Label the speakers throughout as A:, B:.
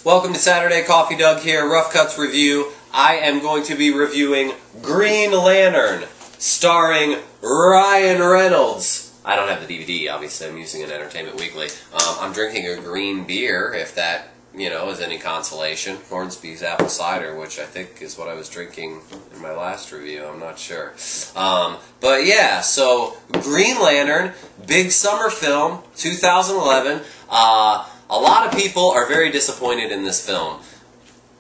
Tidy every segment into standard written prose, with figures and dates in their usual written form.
A: Welcome to Saturday Coffee Doug here, Rough Cuts Review. I am going to be reviewing Green Lantern, starring Ryan Reynolds. I don't have the DVD, obviously. I'm using an Entertainment Weekly. I'm drinking a green beer, if that, is any consolation. Hornsby's apple cider, which I think is what I was drinking in my last review. I'm not sure. But yeah, so Green Lantern, big summer film, 2011. A lot of people are very disappointed in this film.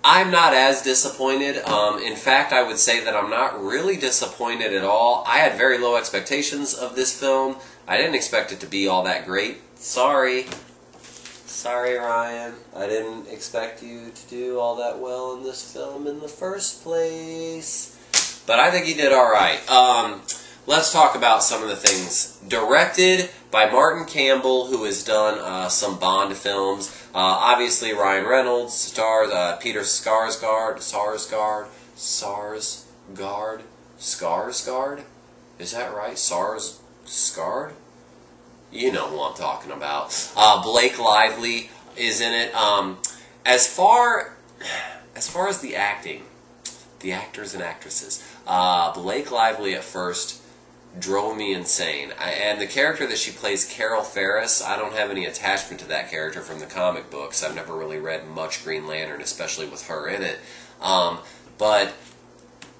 A: I'm not as disappointed. In fact, I would say that I'm not really disappointed at all. I had very low expectations of this film. I didn't expect it to be all that great. Sorry. Sorry, Ryan. I didn't expect you to do all that well in this film in the first place. But I think he did alright. Let's talk about some of the things. Directed by Martin Campbell, who has done some Bond films. Obviously, Ryan Reynolds stars Peter Sarsgaard. Is that right? Sarsgaard? You know who I'm talking about. Blake Lively is in it. As far as the acting, the actors and actresses, Blake Lively at first drove me insane. And the character that she plays, Carol Ferris, I don't have any attachment to that character from the comic books. I've never really read much Green Lantern, especially with her in it. But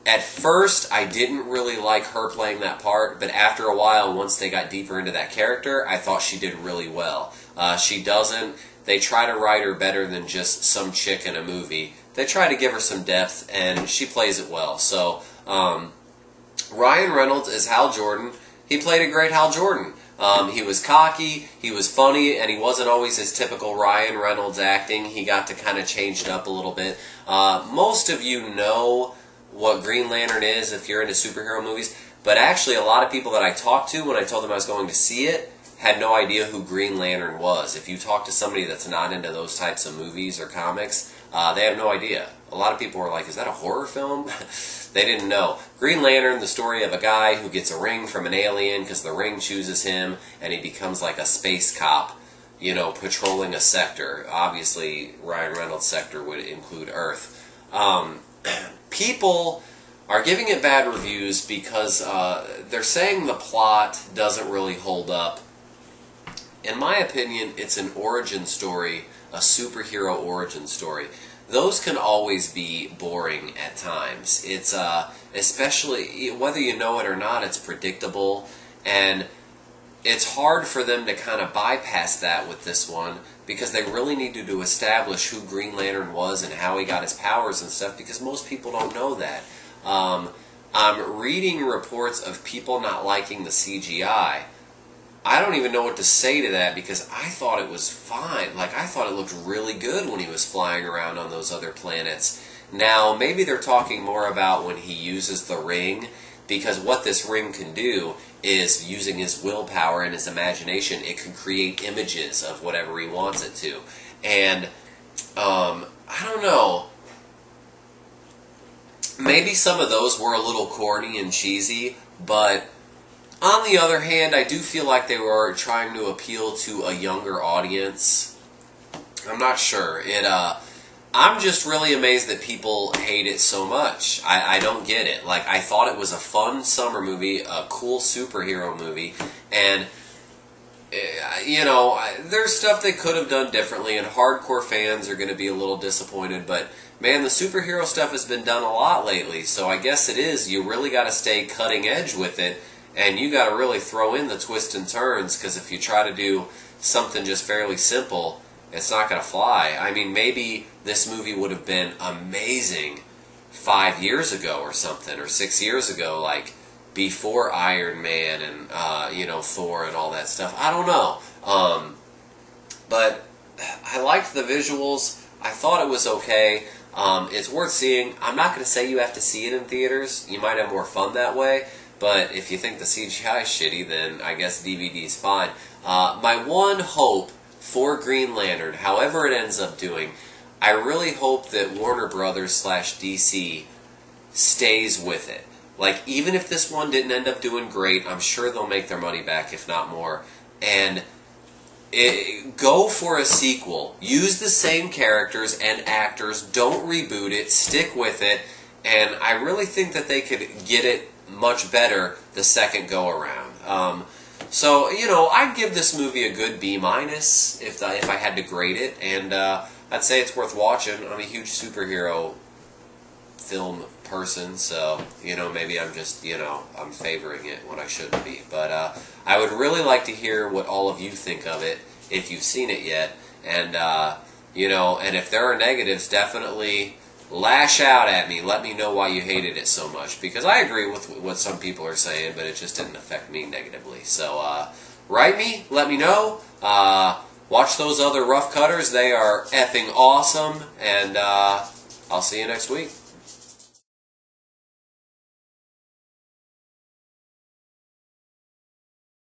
A: at first, I didn't really like her playing that part, but after a while, once they got deeper into that character, I thought she did really well. They try to write her better than just some chick in a movie. They try to give her some depth, and she plays it well. So, Ryan Reynolds is Hal Jordan. He played a great Hal Jordan. He was cocky, he was funny, and he wasn't always his typical Ryan Reynolds acting. He got to kind of change it up a little bit. Most of you know what Green Lantern is if you're into superhero movies, but actually a lot of people that I talked to when I told them I was going to see it had no idea who Green Lantern was. If you talk to somebody that's not into those types of movies or comics, they have no idea. A lot of people were like, is that a horror film? They didn't know. Green Lantern, the story of a guy who gets a ring from an alien because the ring chooses him, and he becomes like a space cop, patrolling a sector. Obviously, Ryan Reynolds' sector would include Earth. People are giving it bad reviews because they're saying the plot doesn't really hold up. In my opinion, it's an origin story, a superhero origin story. Those can always be boring at times. It's especially, whether you know it or not, it's predictable, and it's hard for them to kind of bypass that with this one because they really needed to establish who Green Lantern was and how he got his powers and stuff, because most people don't know that. I'm reading reports of people not liking the CGI. I don't even know what to say to that because I thought it was fine. Like, I thought it looked really good when he was flying around on those other planets. Now, maybe they're talking more about when he uses the ring, because what this ring can do is, using his willpower and his imagination, it can create images of whatever he wants it to. And, I don't know. Maybe some of those were a little corny and cheesy, but on the other hand, I do feel like they were trying to appeal to a younger audience. I'm not sure. I'm just really amazed that people hate it so much. I don't get it. Like, I thought it was a fun summer movie, a cool superhero movie, and, there's stuff they could have done differently, and hardcore fans are going to be a little disappointed, but man, the superhero stuff has been done a lot lately, so I guess it is. You really got to stay cutting edge with it, and you got to really throw in the twists and turns, because if you try to do something just fairly simple, it's not going to fly. I mean, maybe this movie would have been amazing 5 years ago or something, or 6 years ago, like before Iron Man and, Thor and all that stuff. I don't know. But I liked the visuals. I thought it was okay. It's worth seeing. I'm not going to say you have to see it in theaters. You might have more fun that way. But if you think the CGI is shitty, then I guess DVD's fine. My one hope for Green Lantern, however it ends up doing, I really hope that Warner Brothers / DC stays with it. Like, even if this one didn't end up doing great, I'm sure they'll make their money back, if not more. And go for a sequel. Use the same characters and actors. Don't reboot it. Stick with it. And I really think that they could get it much better the second go around. So, you know, I'd give this movie a good B- if I had to grade it. And I'd say it's worth watching. I'm a huge superhero film person, so, you know, maybe I'm just, you know, I'm favoring it when I shouldn't be. But I would really like to hear what all of you think of it, if you've seen it yet. And, you know, and if there are negatives, definitely lash out at me. Let me know why you hated it so much, because I agree with what some people are saying, but it just didn't affect me negatively. So, write me, let me know. Watch those other Rough Cutters. They are effing awesome, and I'll see you next week.